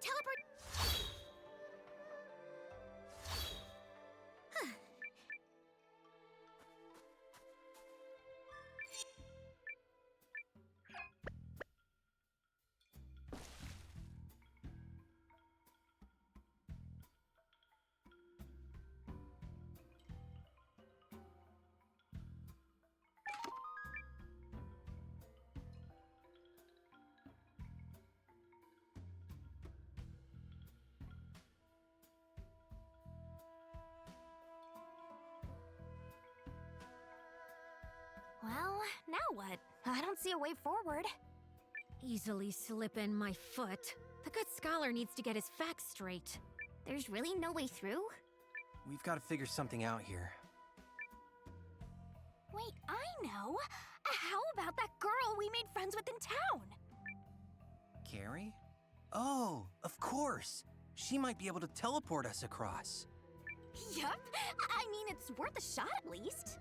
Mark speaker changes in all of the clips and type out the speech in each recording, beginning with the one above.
Speaker 1: teleport... Well, now what? I don't see a way forward.
Speaker 2: Easily slip in my foot. The good scholar needs to get his facts straight.
Speaker 1: There's really no way through?
Speaker 3: We've got to figure something out here.
Speaker 1: Wait, I know! How about that girl we made friends with in town?
Speaker 3: Carrie? Oh, of course! She might be able to teleport us across.
Speaker 1: Yup! I mean, it's worth a shot at least.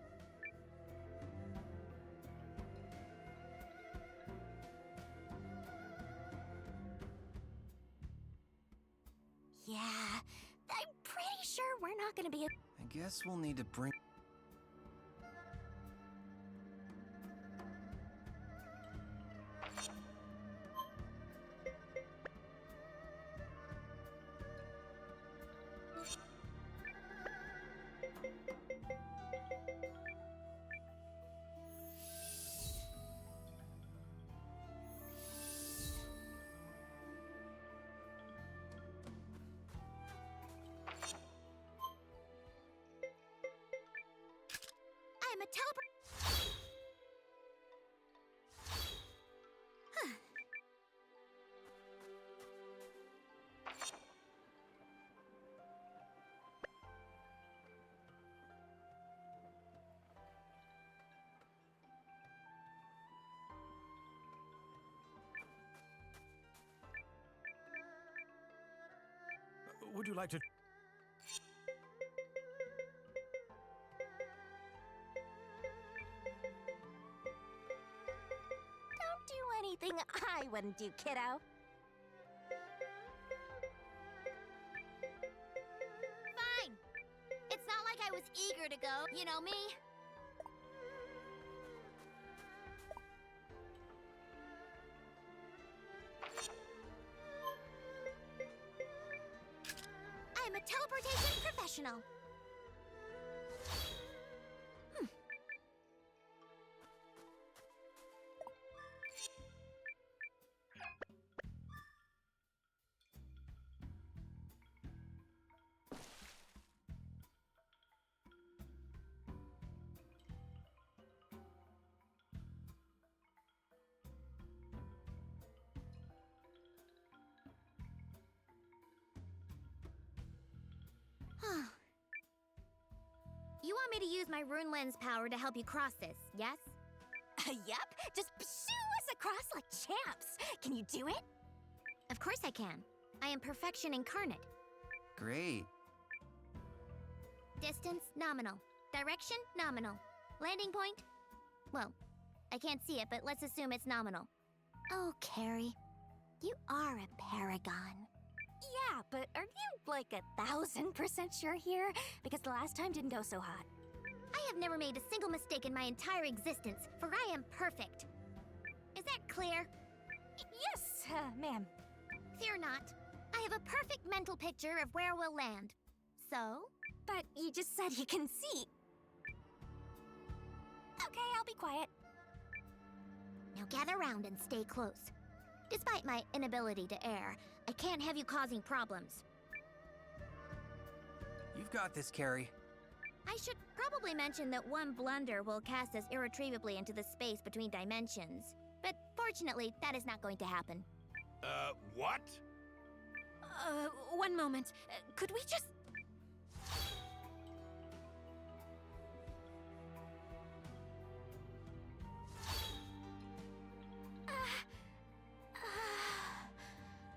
Speaker 1: Yeah, I'm pretty sure we're not gonna be...
Speaker 3: I guess we'll need to bring...
Speaker 1: I'm a teleport...
Speaker 4: Would you like to...
Speaker 1: Don't do anything I wouldn't do, kiddo. Fine. It's not like I was eager to go, you know me. I'm a teleportation professional. You want me to use my rune lens power to help you cross this, yes? Yep, just shoo us across like champs. Can you do it? Of course I can. I am perfection incarnate.
Speaker 3: Great.
Speaker 1: Distance, nominal. Direction, nominal. Landing point? Well, I can't see it, but let's assume it's nominal. Oh, Carrie, you are a paragon. Yeah, but are you like 1,000% sure here? Because the last time didn't go so hot. I have never made a single mistake in my entire existence, for I am perfect. Is that clear? Yes, ma'am. Fear not. I have a perfect mental picture of where we'll land. So? But you just said you can see. Okay, I'll be quiet. Now gather round and stay close. Despite my inability to err, I can't have you causing problems.
Speaker 3: You've got this, Carrie.
Speaker 1: I should probably mention that one blunder will cast us irretrievably into the space between dimensions. But fortunately, that is not going to happen.
Speaker 4: What?
Speaker 2: One moment. Could we just...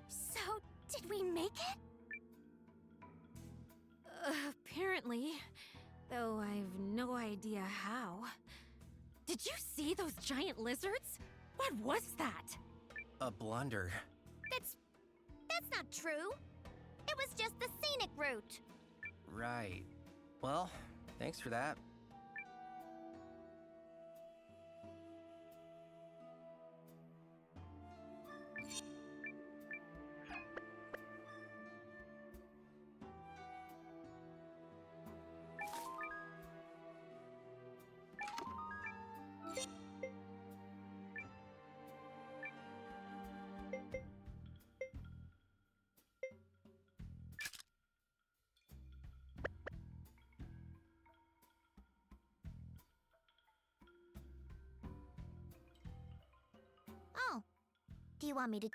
Speaker 1: So, did we make it?
Speaker 2: Apparently. Though I've no idea how. Did you see those giant lizards? What was that?
Speaker 3: A blunder.
Speaker 1: That's That's not true. It was just the scenic route.
Speaker 3: Right. Well, thanks for that.
Speaker 1: Oh. Do you want me to...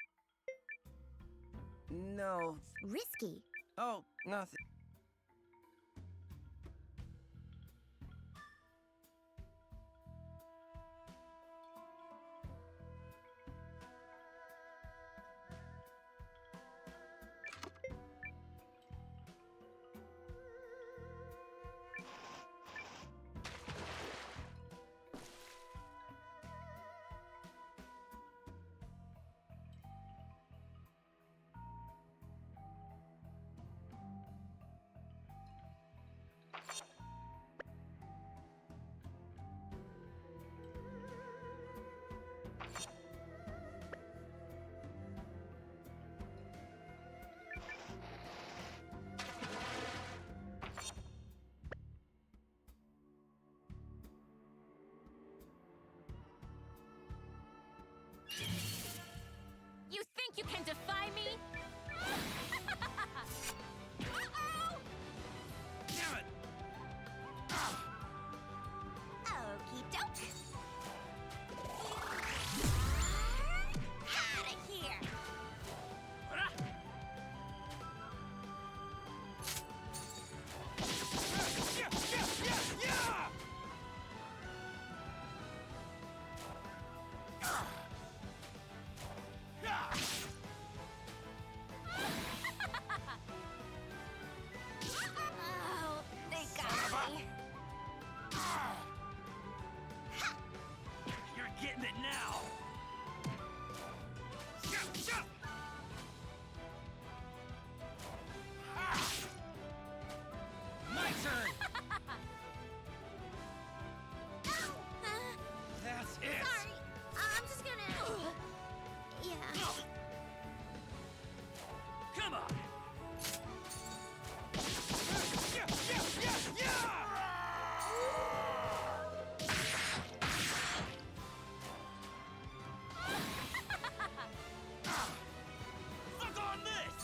Speaker 3: No.
Speaker 1: Risky?
Speaker 3: Oh, nothing.
Speaker 2: You think you can defy me? Uh-oh!
Speaker 3: Damn it!
Speaker 1: Okie doke. Out of here!
Speaker 2: Oh, they got me.
Speaker 3: You're getting it now! My turn! That's it!
Speaker 1: Sorry. I'm just gonna... Yeah.
Speaker 3: Come on! Suck on this!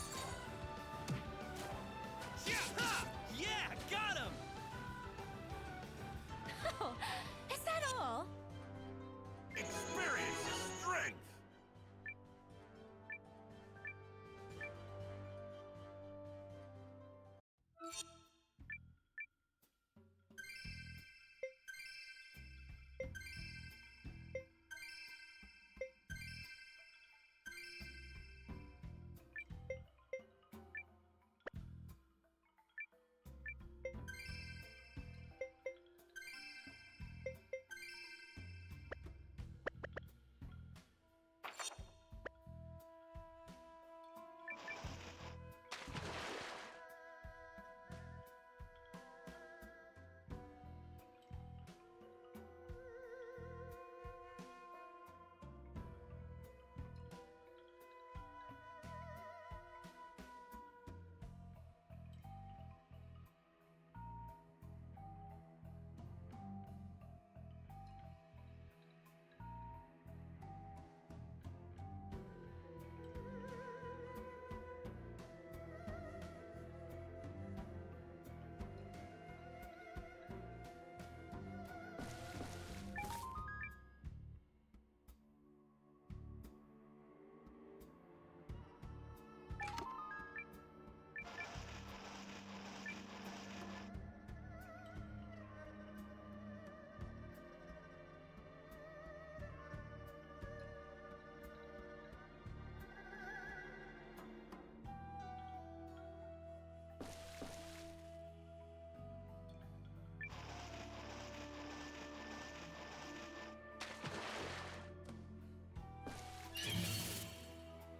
Speaker 3: Yeah, got him!
Speaker 2: Oh, is that all?
Speaker 4: Experience is strength!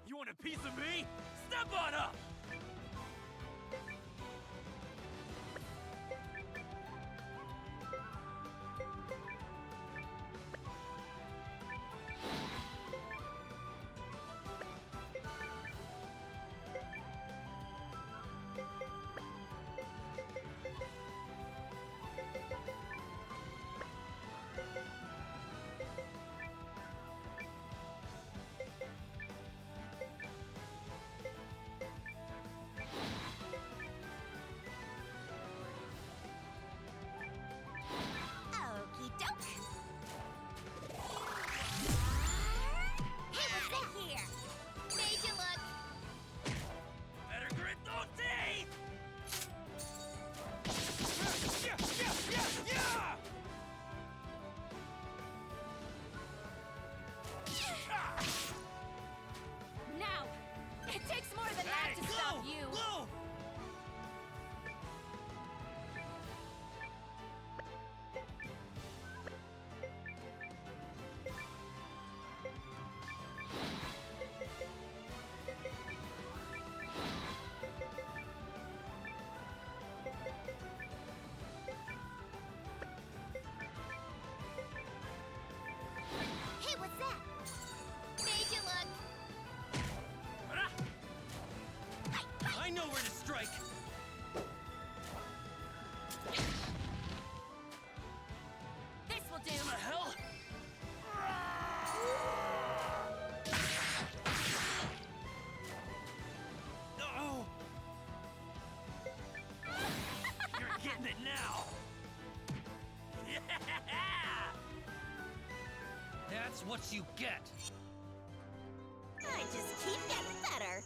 Speaker 4: You want a piece of me? Step
Speaker 3: Jump on up!
Speaker 1: Okie doke. Hey, what's that here? Made you look.
Speaker 3: Better grit those teeth! Yeah!
Speaker 2: Now! It takes more than that to stop you!
Speaker 3: Blue!
Speaker 1: Hey, what's that? Made you look.
Speaker 3: I know where to strike!
Speaker 2: This will do!
Speaker 3: The hell? Oh! You're getting it now! That's what you get!
Speaker 1: I just keep getting better.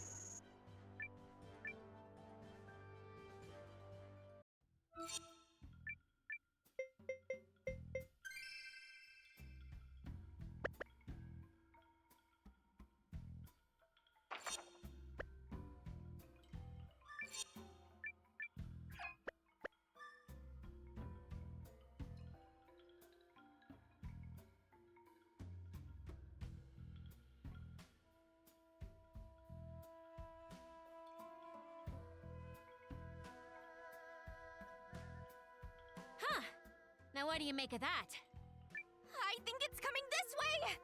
Speaker 2: Huh. Now what do you make of that? I think it's coming this way!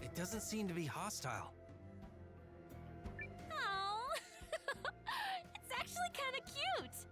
Speaker 3: It doesn't seem to be hostile.
Speaker 2: Oh, it's actually kind of cute.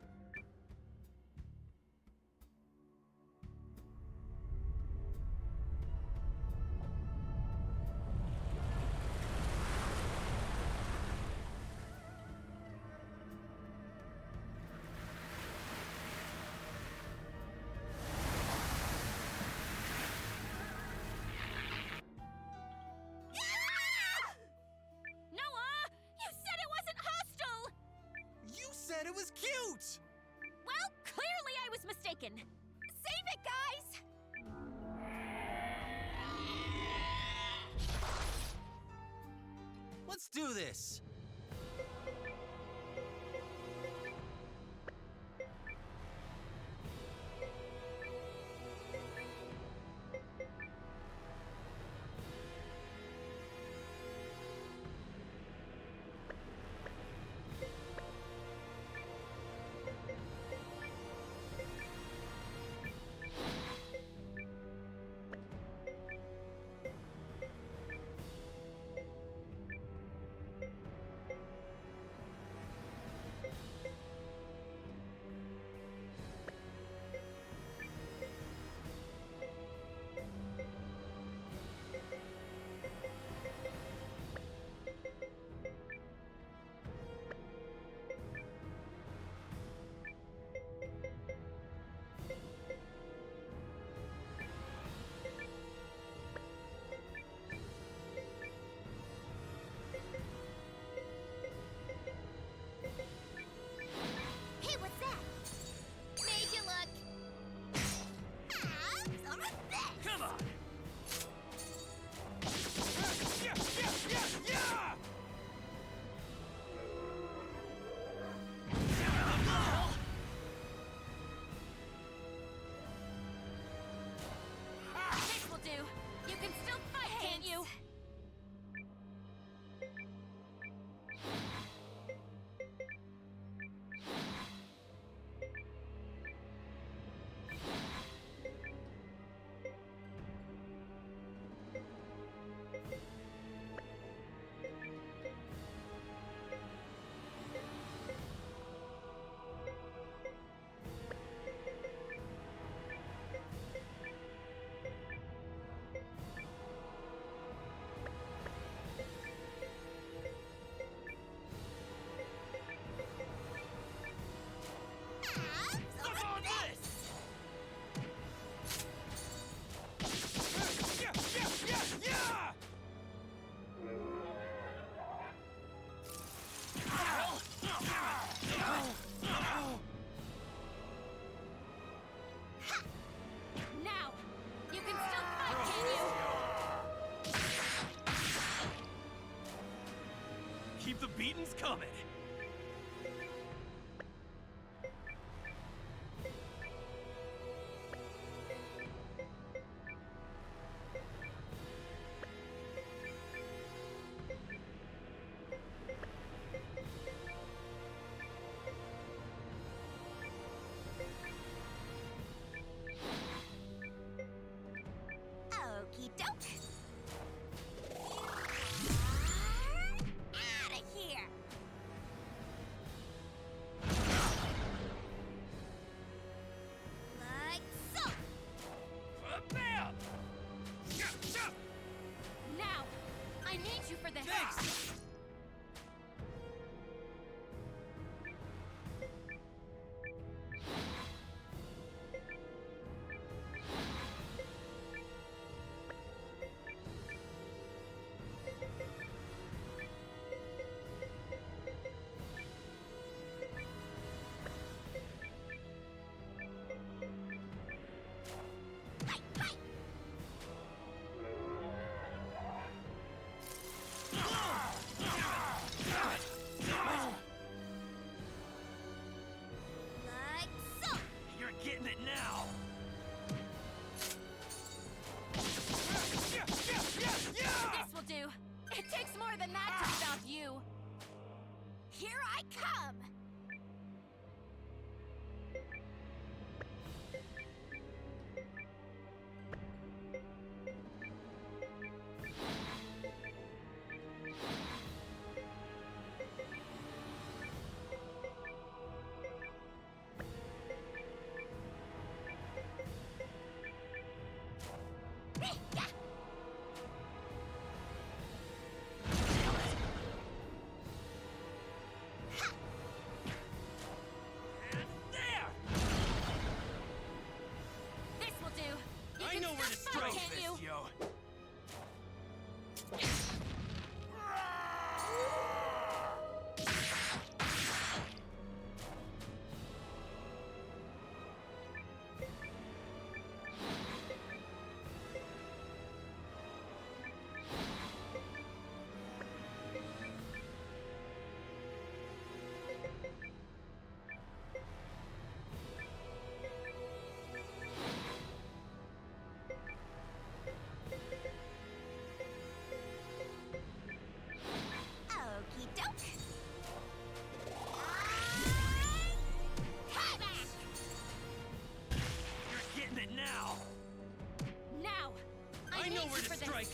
Speaker 3: Aiden's coming!
Speaker 1: Okie doke. Out of here. Like so.
Speaker 3: Bam!
Speaker 2: Now! I need you for this!
Speaker 3: Thanks!
Speaker 1: Like so.
Speaker 3: You're getting it now!
Speaker 2: This will do! It takes more than that to stop you!
Speaker 1: Here I come.
Speaker 3: There!
Speaker 2: This will do! You
Speaker 3: I
Speaker 2: can
Speaker 3: know where to
Speaker 2: stop
Speaker 3: strike
Speaker 2: can't
Speaker 3: this,
Speaker 2: you?
Speaker 3: yo!
Speaker 1: Okie doke. Payback.
Speaker 3: You're getting it now!
Speaker 2: Now!
Speaker 3: I
Speaker 2: need
Speaker 3: know
Speaker 2: you
Speaker 3: where
Speaker 2: for
Speaker 3: to
Speaker 2: this.
Speaker 3: strike!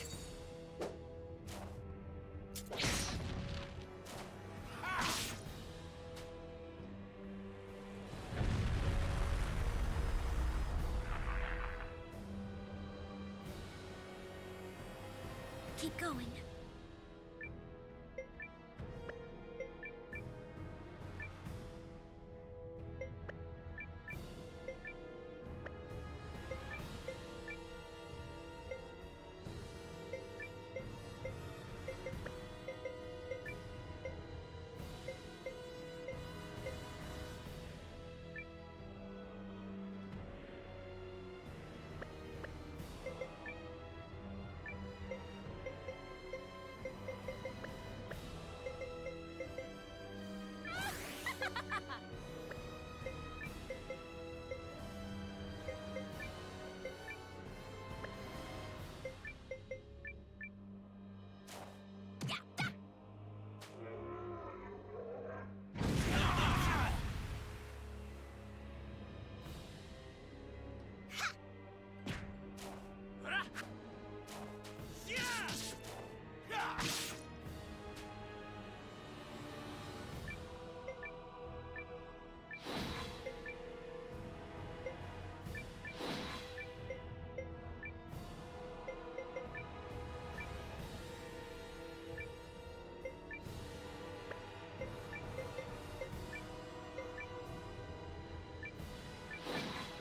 Speaker 1: Keep going.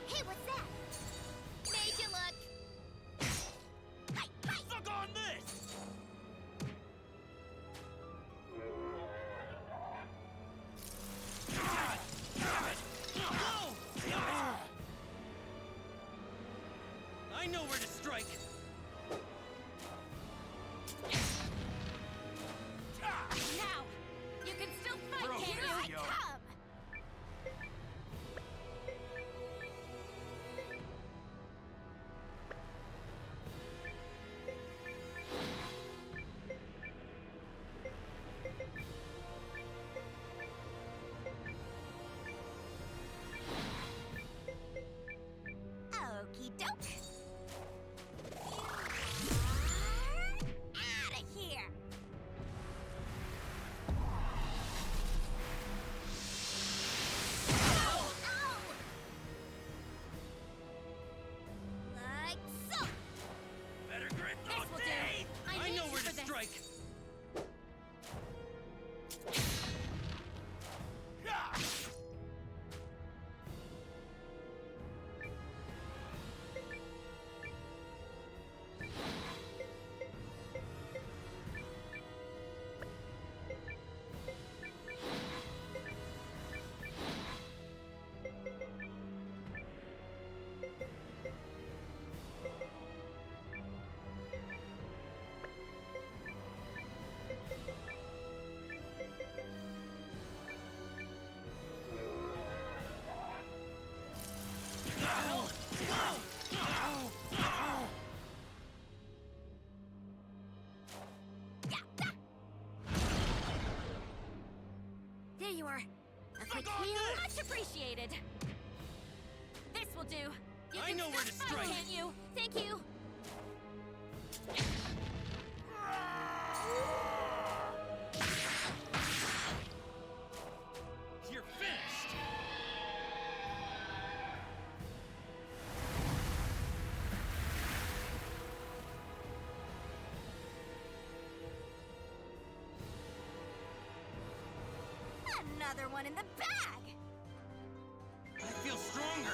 Speaker 1: Hey, what's that? Made you look.
Speaker 3: Suck on this! I know where to strike!
Speaker 2: Now! You can fight,
Speaker 3: Bro,
Speaker 2: can't
Speaker 3: here
Speaker 2: you?
Speaker 3: we go.
Speaker 2: Come! Okie doke. Out of here. Ow! Ow! Like so.
Speaker 3: Better grit
Speaker 2: This will do. I need
Speaker 3: know
Speaker 2: you
Speaker 3: where
Speaker 2: for
Speaker 3: to
Speaker 2: this.
Speaker 3: strike.
Speaker 2: There you are. A quick
Speaker 3: on
Speaker 2: heal.
Speaker 3: this!
Speaker 2: Much appreciated. This will do. You
Speaker 3: I
Speaker 2: can
Speaker 3: know where
Speaker 2: still
Speaker 3: to
Speaker 2: fight,
Speaker 3: strike.
Speaker 2: can't you? Thank you.
Speaker 3: You're finished.
Speaker 2: Another one in the bag.
Speaker 3: I feel stronger.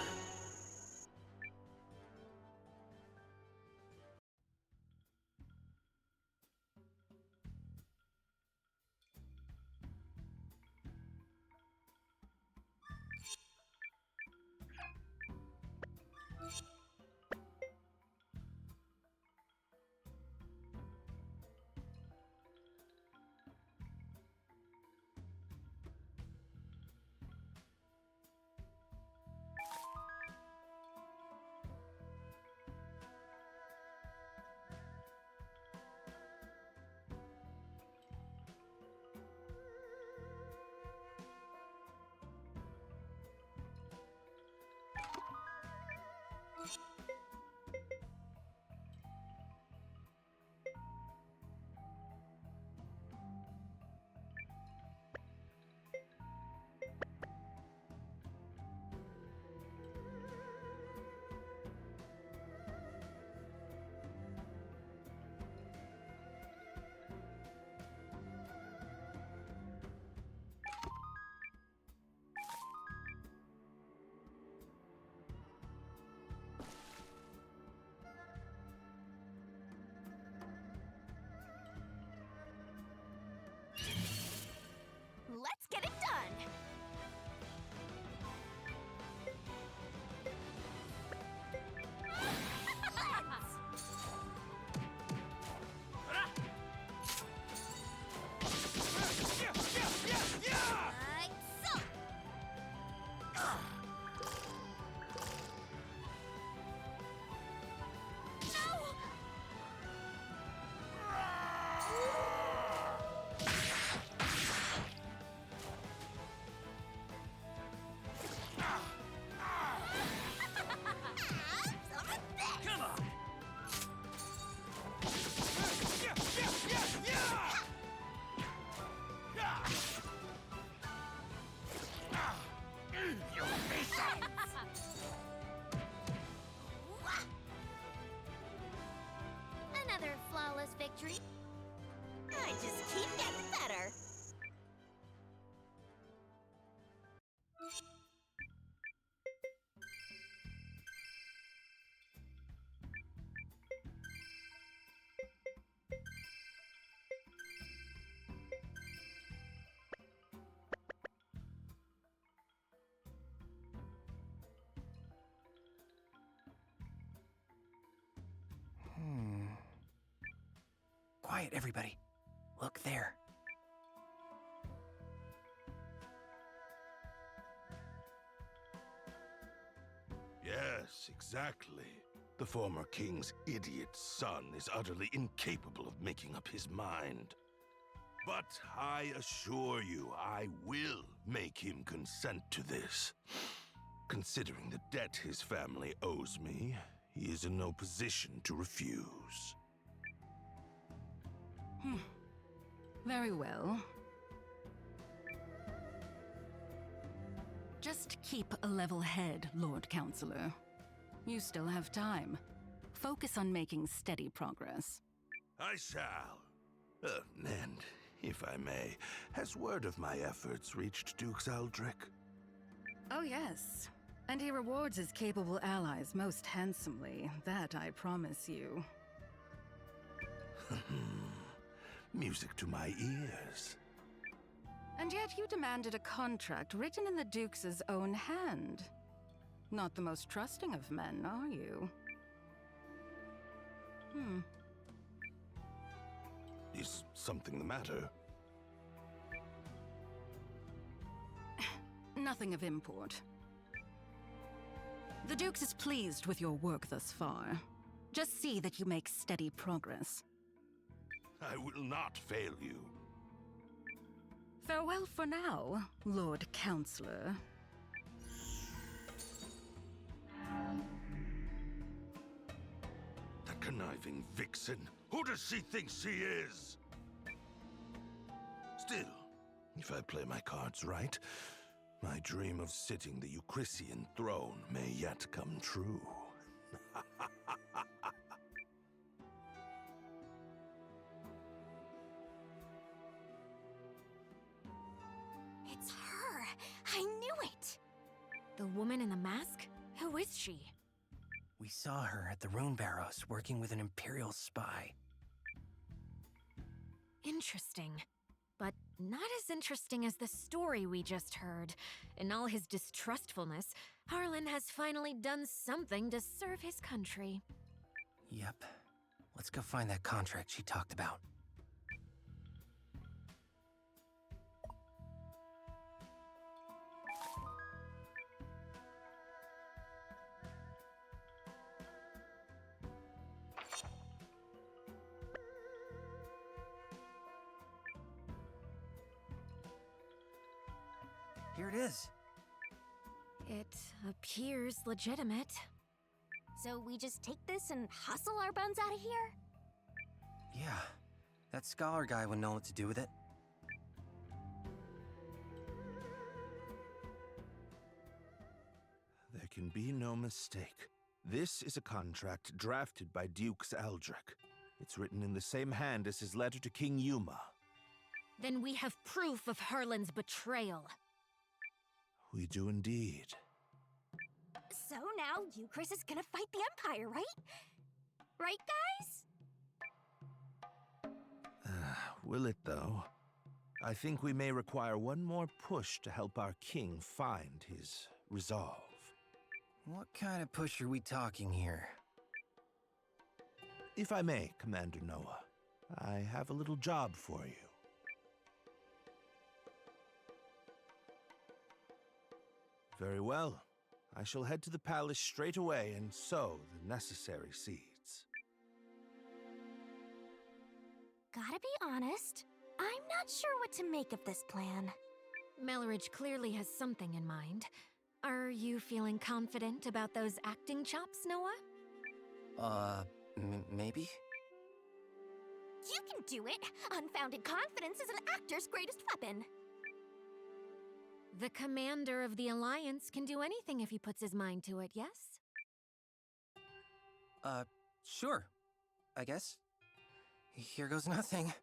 Speaker 2: Let's get it done. Like so. No!
Speaker 3: Come on. Your face off.
Speaker 1: Another flawless victory.
Speaker 2: I just keep getting better.
Speaker 3: Quiet, everybody. Look there.
Speaker 4: Yes, exactly. The former king's idiot son is utterly incapable of making up his mind. But I assure you, I will make him consent to this. Considering the debt his family owes me, he is in no position to refuse.
Speaker 5: Very well. Just keep a level head, Lord Counselor. You still have time. Focus on making steady progress.
Speaker 4: I shall. And, if I may, has word of my efforts reached Duke Aldrich?
Speaker 5: Oh yes. And he rewards his capable allies most handsomely, that I promise you.
Speaker 4: Music to my ears.
Speaker 5: And yet you demanded a contract written in the Duke's own hand. Not the most trusting of men, are you?
Speaker 4: Is something the matter?
Speaker 5: Nothing of import. The Duke is pleased with your work thus far. Just see that you make steady progress.
Speaker 4: I will not fail you.
Speaker 5: Farewell for now, Lord Counselor.
Speaker 4: The conniving vixen. Who does she think she is? Still, if I play my cards right, my dream of sitting the Eucrisian throne may yet come true.
Speaker 2: It's her! I knew it! The woman in the mask? Who is she?
Speaker 3: We saw her at the Rune Barrows working with an Imperial spy.
Speaker 2: Interesting. But not as interesting as the story we just heard. In all his distrustfulness, Harlan has finally done something to serve his country.
Speaker 3: Yep. Let's go find that contract she talked about. Here it is.
Speaker 2: It appears legitimate.
Speaker 1: So we just take this and hustle our buns out of here?
Speaker 3: Yeah. That scholar guy would know what to do with it.
Speaker 4: There can be no mistake. This is a contract drafted by Duke Aldrich. It's written in the same hand as his letter to King Yuma.
Speaker 2: Then we have proof of Harlan's betrayal.
Speaker 4: We do indeed.
Speaker 1: So now Euchris is gonna fight the Empire, right? Right, guys?
Speaker 4: Will it, though? I think we may require one more push to help our king find his resolve.
Speaker 3: What kind of push are we talking here?
Speaker 4: If I may, Commander Noah, I have a little job for you. Very well. I shall head to the palace straight away and sow the necessary seeds.
Speaker 1: Gotta be honest, I'm not sure what to make of this plan.
Speaker 2: Melridge clearly has something in mind. Are you feeling confident about those acting chops, Noah?
Speaker 3: Maybe?
Speaker 1: You can do it! Unfounded confidence is an actor's greatest weapon!
Speaker 2: The commander of the Alliance can do anything if he puts his mind to it, yes?
Speaker 3: Sure. I guess. Here goes nothing.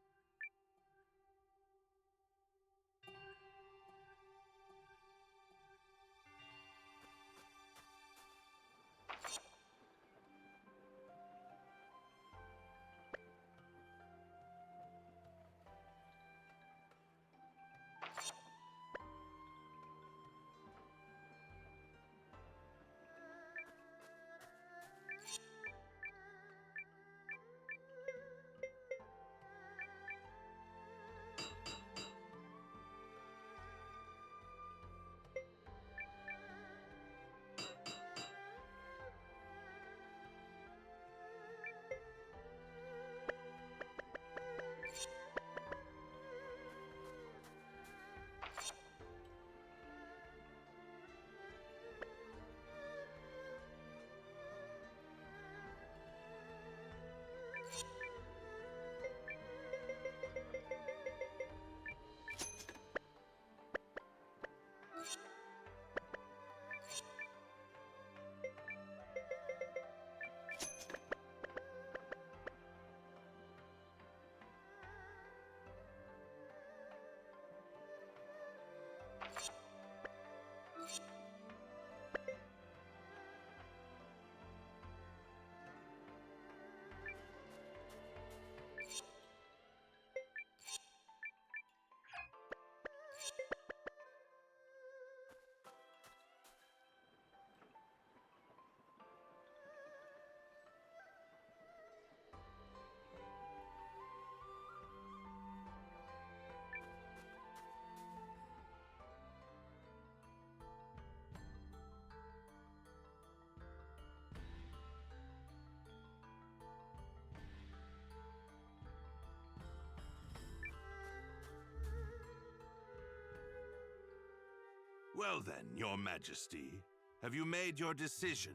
Speaker 4: Well then, Your Majesty, have you made your decision?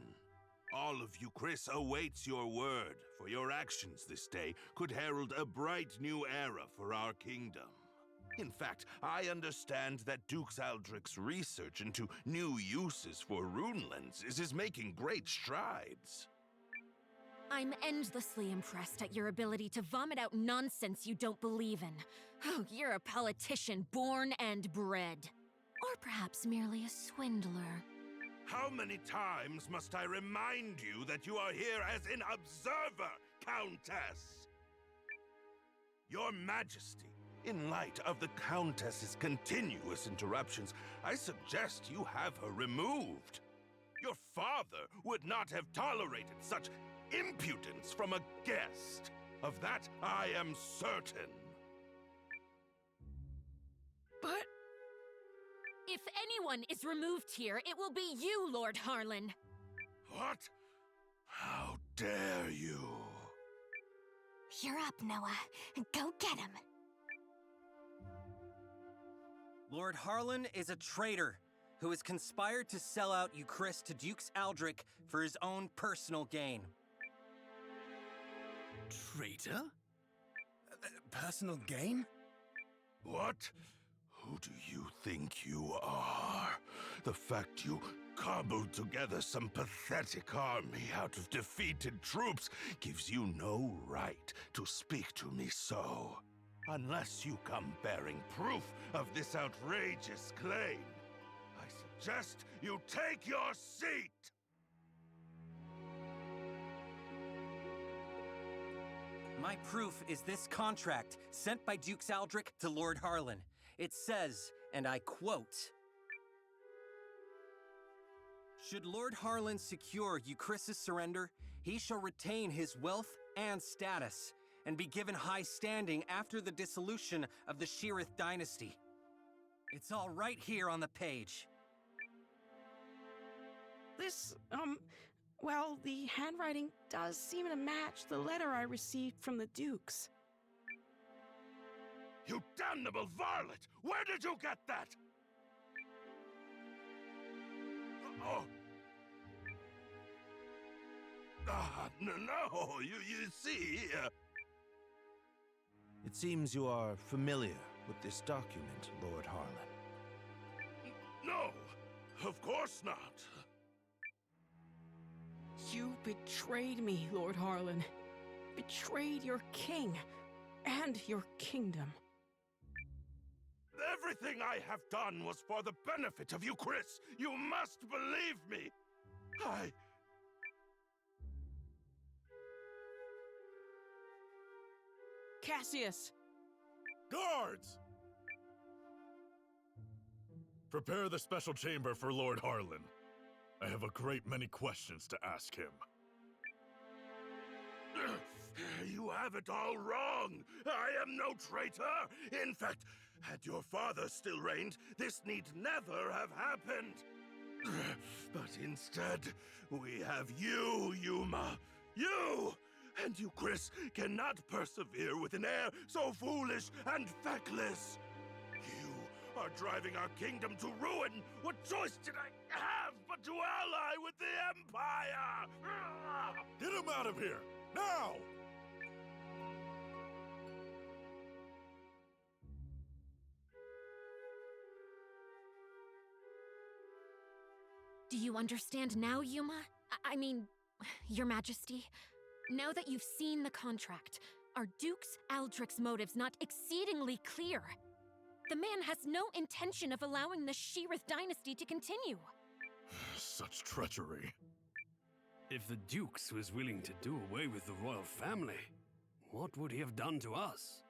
Speaker 4: All of Euchris awaits your word, for your actions this day could herald a bright new era for our kingdom. In fact, I understand that Duke Aldrich's research into new uses for rune lenses is making great strides.
Speaker 2: I'm endlessly impressed at your ability to vomit out nonsense you don't believe in. Oh, you're a politician born and bred. Or perhaps merely a swindler.
Speaker 4: How many times must I remind you that you are here as an observer, Countess? Your Majesty, in light of the Countess's continuous interruptions, I suggest you have her removed. Your father would not have tolerated such impudence from a guest. Of that, I am certain.
Speaker 2: But if anyone is removed here, it will be you, Lord Harlan.
Speaker 4: What? How dare you?
Speaker 1: You're up, Noah. Go get him.
Speaker 3: Lord Harlan is a traitor who has conspired to sell out Euchris to Duke Aldrich for his own personal gain.
Speaker 6: Traitor? Personal gain?
Speaker 4: What? Who do you think you are? The fact you cobbled together some pathetic army out of defeated troops gives you no right to speak to me so. Unless you come bearing proof of this outrageous claim, I suggest you take your seat!
Speaker 3: My proof is this contract sent by Duke Aldrich to Lord Harlan. It says, and I quote, "Should Lord Harlan secure Euchris' surrender, he shall retain his wealth and status, and be given high standing after the dissolution of the Sheerith dynasty." It's all right here on the page.
Speaker 7: This, well, the handwriting does seem to match the letter I received from the Dukes.
Speaker 4: You damnable varlet! Where did you get that? Oh. No, you see...
Speaker 6: It seems you are familiar with this document, Lord Harlan.
Speaker 4: No, of course not.
Speaker 7: You betrayed me, Lord Harlan. Betrayed your king and your kingdom.
Speaker 4: Everything I have done was for the benefit of Euchris. You must believe me.
Speaker 7: Cassius!
Speaker 8: Guards! Prepare the special chamber for Lord Harlan. I have a great many questions to ask him.
Speaker 4: You have it all wrong. I am no traitor. In fact, had your father still reigned, this need never have happened. But instead, we have you, Yuma. You! And Euchris cannot persevere with an heir so foolish and feckless. You are driving our kingdom to ruin. What choice did I have but to ally with the Empire?
Speaker 8: Get him out of here! Now!
Speaker 2: Do you understand now, Yuma? I mean, Your Majesty? Now that you've seen the contract, are Duke Aldrich's motives not exceedingly clear? The man has no intention of allowing the Sheerith dynasty to continue.
Speaker 8: Such treachery.
Speaker 9: If the Dukes was willing to do away with the royal family, what would he have done to us?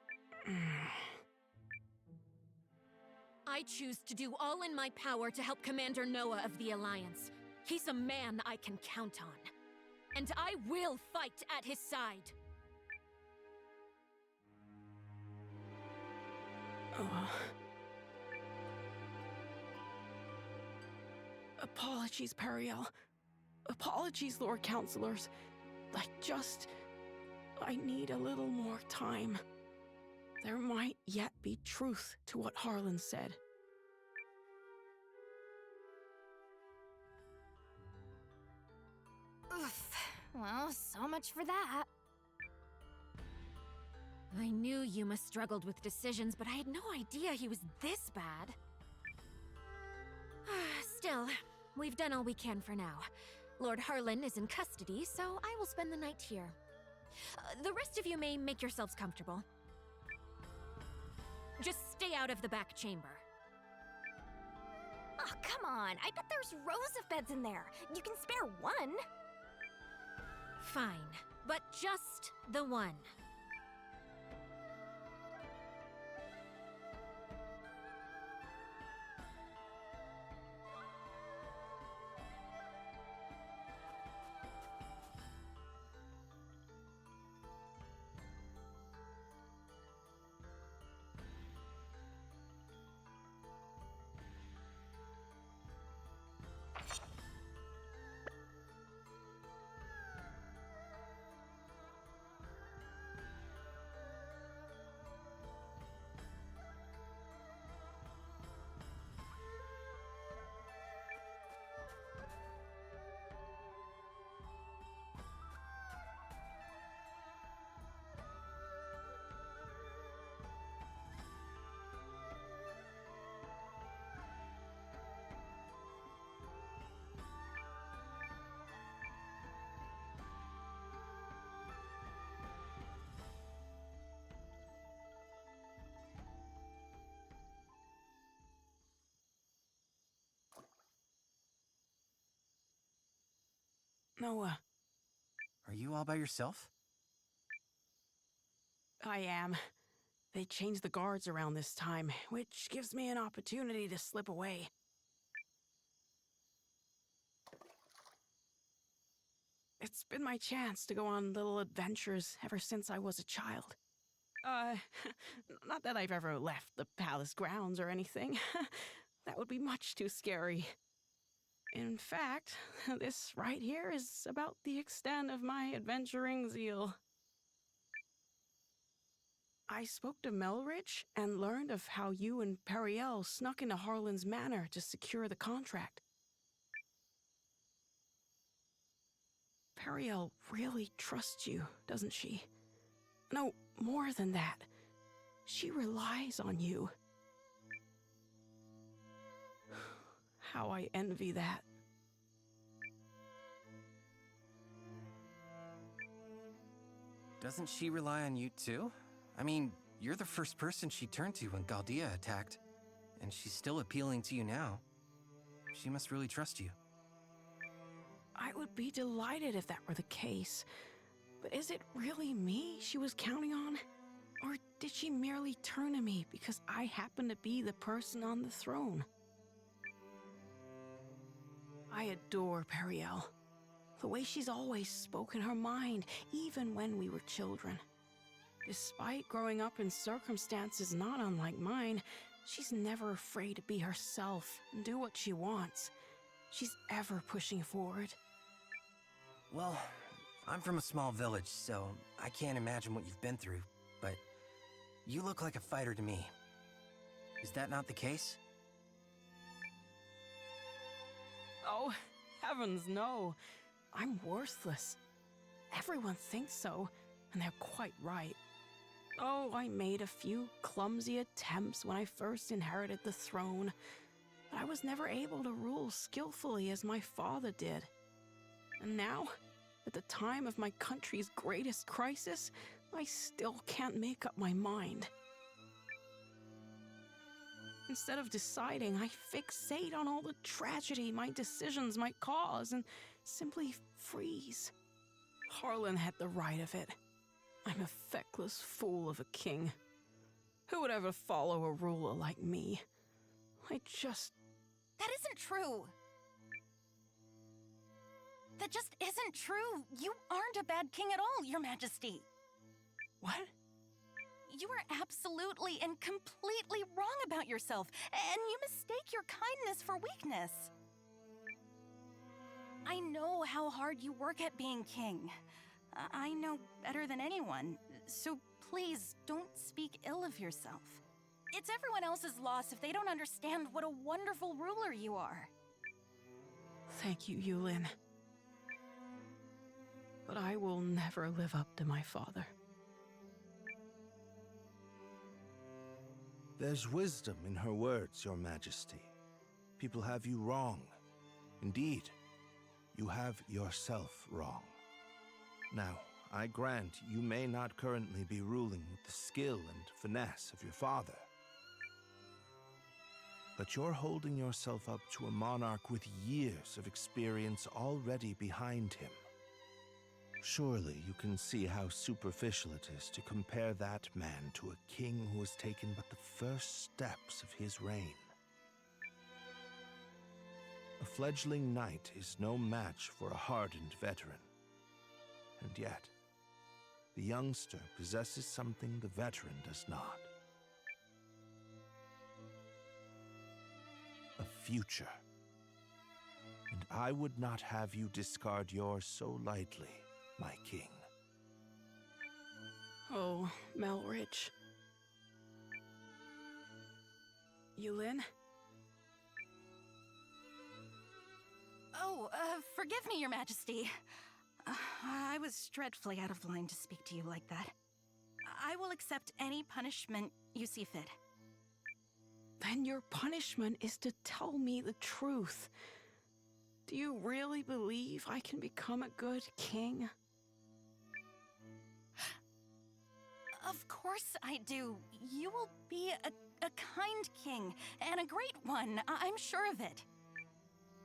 Speaker 2: I choose to do all in my power to help Commander Noah of the Alliance. He's a man I can count on. And I will fight at his side.
Speaker 7: Apologies, Periel. Apologies, Lord Counselors. I need a little more time. There might yet be truth to what Harlan said.
Speaker 10: Well, so much for that.
Speaker 2: I knew Yuma struggled with decisions, but I had no idea he was this bad. Still, we've done all we can for now. Lord Harlan is in custody, so I will spend the night here. The rest of you may make yourselves comfortable. Just stay out of the back chamber.
Speaker 10: Oh, come on. I bet there's rows of beds in there. You can spare one.
Speaker 2: Fine, but just the one.
Speaker 7: Noah,
Speaker 3: Are you all by yourself?
Speaker 7: I am. They changed the guards around this time, which gives me an opportunity to slip away. It's been my chance to go on little adventures ever since I was a child. Not that I've ever left the palace grounds or anything. That would be much too scary. In fact, this right here is about the extent of my adventuring zeal. I spoke to Melrich and learned of how you and Periel snuck into Harlan's manor to secure the contract. Periel really trusts you, doesn't she? No, more than that. She relies on you. How I envy that.
Speaker 3: Doesn't she rely on you too? I mean, you're the first person she turned to when Galdea attacked, and she's still appealing to you now. She must really trust you.
Speaker 7: I would be delighted if that were the case. But is it really me she was counting on? Or did she merely turn to me because I happen to be the person on the throne? I adore Periel. The way she's always spoken her mind, even when we were children. Despite growing up in circumstances not unlike mine, she's never afraid to be herself and do what she wants. She's ever pushing forward.
Speaker 3: Well, I'm from a small village, so I can't imagine what you've been through, but you look like a fighter to me. Is that not the case?
Speaker 7: Oh, heavens no. I'm worthless. Everyone thinks so, and they're quite right. Oh, I made a few clumsy attempts when I first inherited the throne, but I was never able to rule skillfully as my father did. And now, at the time of my country's greatest crisis, I still can't make up my mind. Instead of deciding, I fixate on all the tragedy my decisions might cause and simply freeze. Harlan had the right of it. I'm a feckless fool of a king. Who would ever follow a ruler like me?
Speaker 10: That isn't true. That just isn't true. You aren't a bad king at all, Your Majesty.
Speaker 7: What?
Speaker 10: You are absolutely and completely wrong about yourself, and you mistake your kindness for weakness. I know how hard you work at being king. I know better than anyone, so please don't speak ill of yourself. It's everyone else's loss if they don't understand what a wonderful ruler you are.
Speaker 7: Thank you, Eiyuden. but I will never live up to my father.
Speaker 6: There's wisdom in her words, Your Majesty. People have you wrong. Indeed, you have yourself wrong. Now, I grant you may not currently be ruling with the skill and finesse of your father. But you're holding yourself up to a monarch with years of experience already behind him. Surely you can see how superficial it is to compare that man to a king who has taken but the first steps of his reign. A fledgling knight is no match for a hardened veteran. And yet, the youngster possesses something the veteran does not. A future. And I would not have you discard yours so lightly, my king.
Speaker 7: Oh, Melridge. Eiyuden?
Speaker 10: Oh, forgive me, Your Majesty. I was dreadfully out of line to speak to you like that. I will accept any punishment you see fit.
Speaker 7: Then your punishment is to tell me the truth. Do you really believe I can become a good king?
Speaker 10: Of course I do. You will be a kind king, and a great one. I'm sure of it.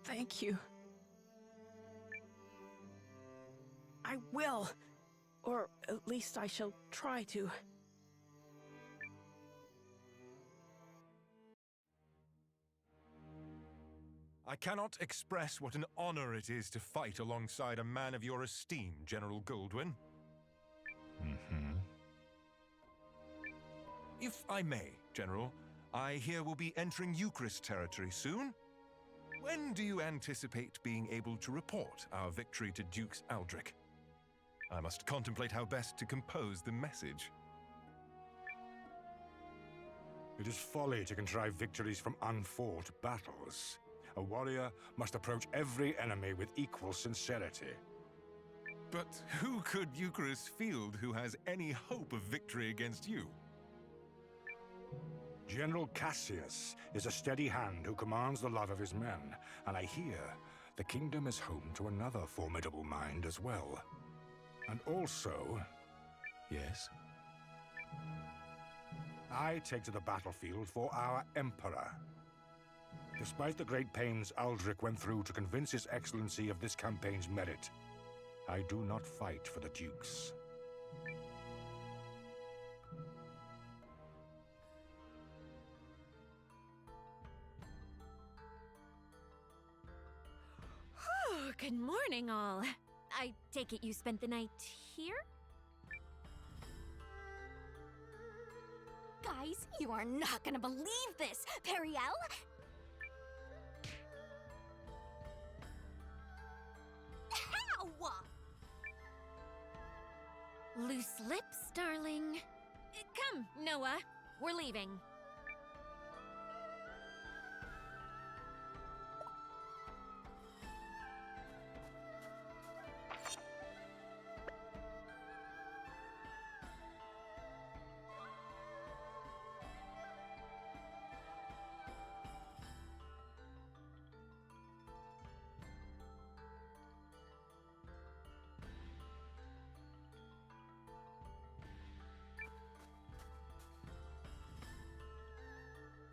Speaker 7: Thank you. I will. Or at least I shall try to.
Speaker 11: I cannot express what an honor it is to fight alongside a man of your esteem, General Goldwyn. If I may, General, I hear we'll be entering Eucharist territory soon. When do you anticipate being able to report our victory to Dukes Aldrich? I must contemplate how best to compose the message.
Speaker 12: It is folly to contrive victories from unfought battles. A warrior must approach every enemy with equal sincerity.
Speaker 11: But who could Eucharist field who has any hope of victory against you?
Speaker 12: General Cassius is a steady hand who commands the love of his men, and I hear the kingdom is home to another formidable mind as well. And also...
Speaker 11: Yes?
Speaker 12: I take to the battlefield for our Emperor. Despite the great pains Aldrich went through to convince His Excellency of this campaign's merit, I do not fight for the Dukes.
Speaker 2: Good morning, all. I take it you spent the night here?
Speaker 1: Guys, you are not gonna believe this! Periel? How?
Speaker 2: Loose lips, darling. Come, Noah. We're leaving.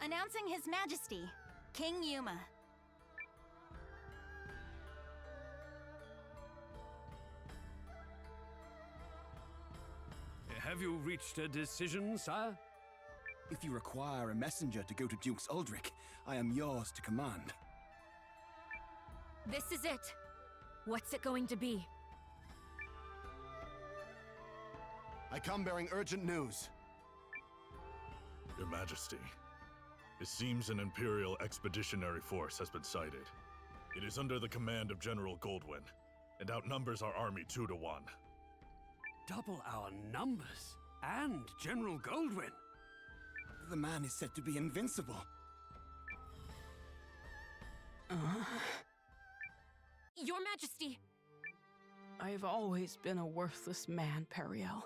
Speaker 10: Announcing His Majesty, King Yuma.
Speaker 9: Have you reached a decision, sire?
Speaker 13: If you require a messenger to go to Dukes Aldrich, I am yours to command.
Speaker 2: This is it. What's it going to be?
Speaker 13: I come bearing urgent news.
Speaker 8: Your Majesty, it seems an Imperial Expeditionary Force has been sighted. It is under the command of General Goldwyn, and outnumbers our army 2 to 1.
Speaker 9: Double our numbers, and General Goldwyn.
Speaker 13: The man is said to be invincible.
Speaker 2: Your Majesty!
Speaker 7: I've always been a worthless man, Periel.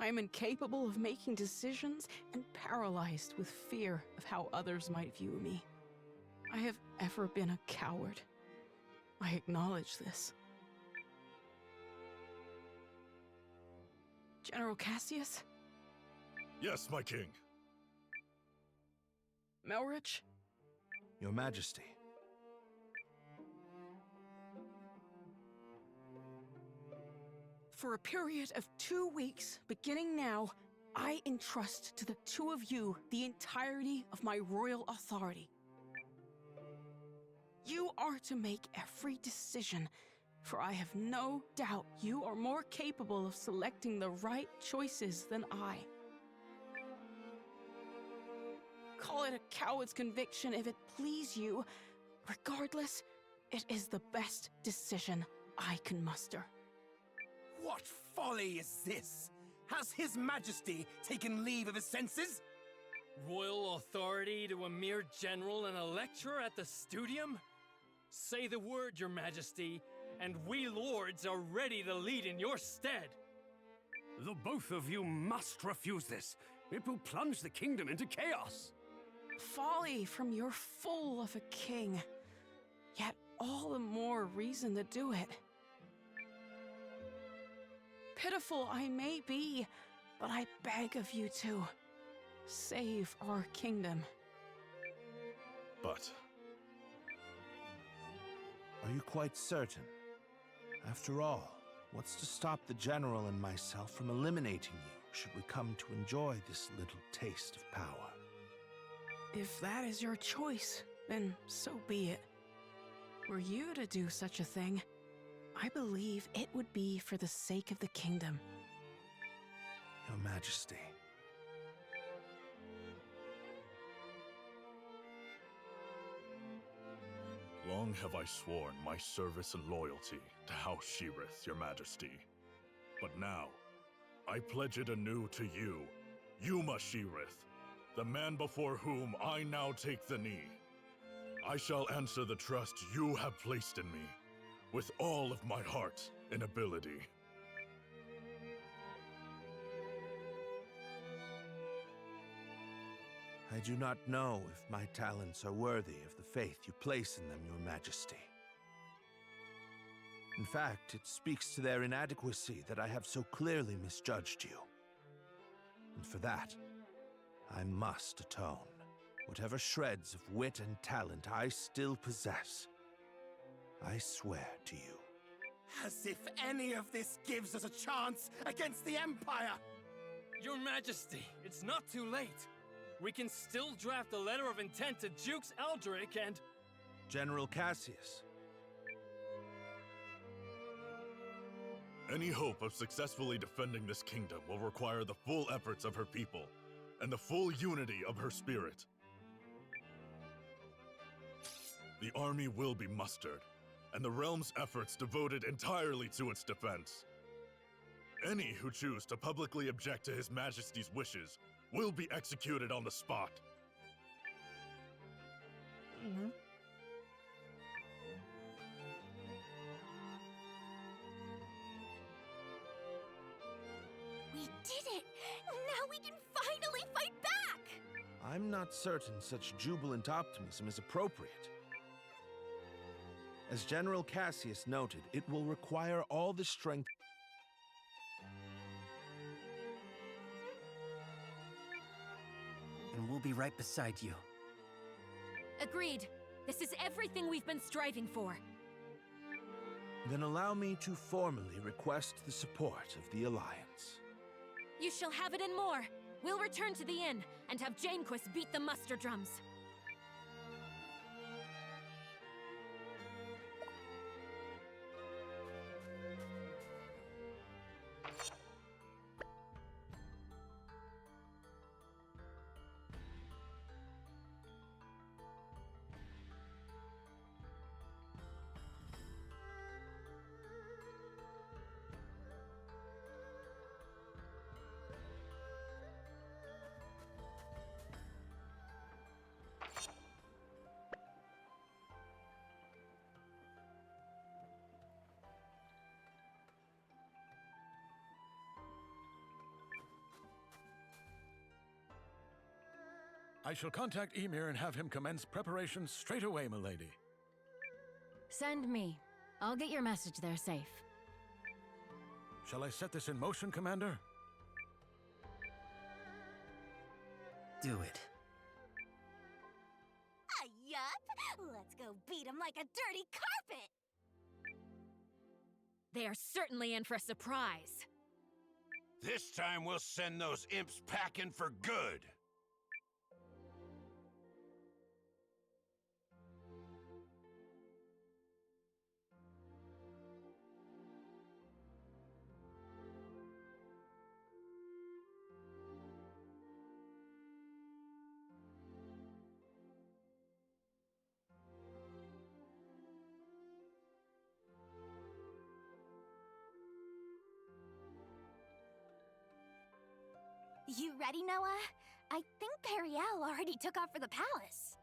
Speaker 7: I am incapable of making decisions and paralyzed with fear of how others might view me. I have ever been a coward. I acknowledge this. General Cassius?
Speaker 8: Yes, my king.
Speaker 7: Melrich?
Speaker 6: Your Majesty.
Speaker 7: For a period of 2 weeks, beginning now, I entrust to the two of you the entirety of my royal authority. You are to make every decision, for I have no doubt you are more capable of selecting the right choices than I. Call it a coward's conviction if it please you. Regardless, it is the best decision I can muster.
Speaker 13: What folly is this? Has His Majesty taken leave of his senses?
Speaker 14: Royal authority to a mere general and a lecturer at the studium? Say the word, Your Majesty, and we lords are ready to lead in your stead.
Speaker 9: The both of you must refuse this. It will plunge the kingdom into chaos.
Speaker 7: Folly from your fool of a king. Yet all the more reason to do it. Pitiful I may be, but I beg of you to save our kingdom.
Speaker 8: But
Speaker 6: Are you quite certain? After all, what's to stop the General and myself from eliminating you, should we come to enjoy this little taste of power?
Speaker 7: If that is your choice, then so be it. Were you to do such a thing, I believe it would be for the sake of the kingdom.
Speaker 6: Your Majesty.
Speaker 8: long have I sworn my service and loyalty to House Sheerith, Your Majesty. But now, I pledge it anew to you, Yuma Sheerith, the man before whom I now take the knee. I shall answer the trust you have placed in me, with all of my heart and ability.
Speaker 6: I do not know if my talents are worthy of the faith you place in them, Your Majesty. In fact, it speaks to their inadequacy that I have so clearly misjudged you. And for that, I must atone. Whatever shreds of wit and talent I still possess, I swear to you.
Speaker 13: As if any of this gives us a chance against the Empire!
Speaker 14: Your Majesty, it's not too late. We can still draft a letter of intent to Dukes Aldrich and...
Speaker 6: General Cassius.
Speaker 8: Any hope of successfully defending this kingdom will require the full efforts of her people, and the full unity of her spirit. The army will be mustered, and the realm's efforts devoted entirely to its defense. Any who choose to publicly object to His Majesty's wishes will be executed on the spot.
Speaker 1: We did it! Now we can finally fight back!
Speaker 6: I'm not certain such jubilant optimism is appropriate. As General Cassius noted, it will require all the strength...
Speaker 3: And we'll be right beside you.
Speaker 2: Agreed. This is everything we've been striving for.
Speaker 6: Then allow me to formally request the support of the Alliance.
Speaker 2: You shall have it and more. We'll return to the inn and have Janequist beat the muster drums.
Speaker 15: I shall contact Ymir and have him commence preparations straight away, milady.
Speaker 2: Send me. I'll get your message there safe.
Speaker 15: Shall I set this in motion, Commander?
Speaker 13: Do it.
Speaker 1: Yup! Let's go beat him like a dirty carpet!
Speaker 2: They are certainly in for a surprise.
Speaker 4: This time we'll send those imps packing for good.
Speaker 1: You ready, Noah? I think Periel already took off for the palace.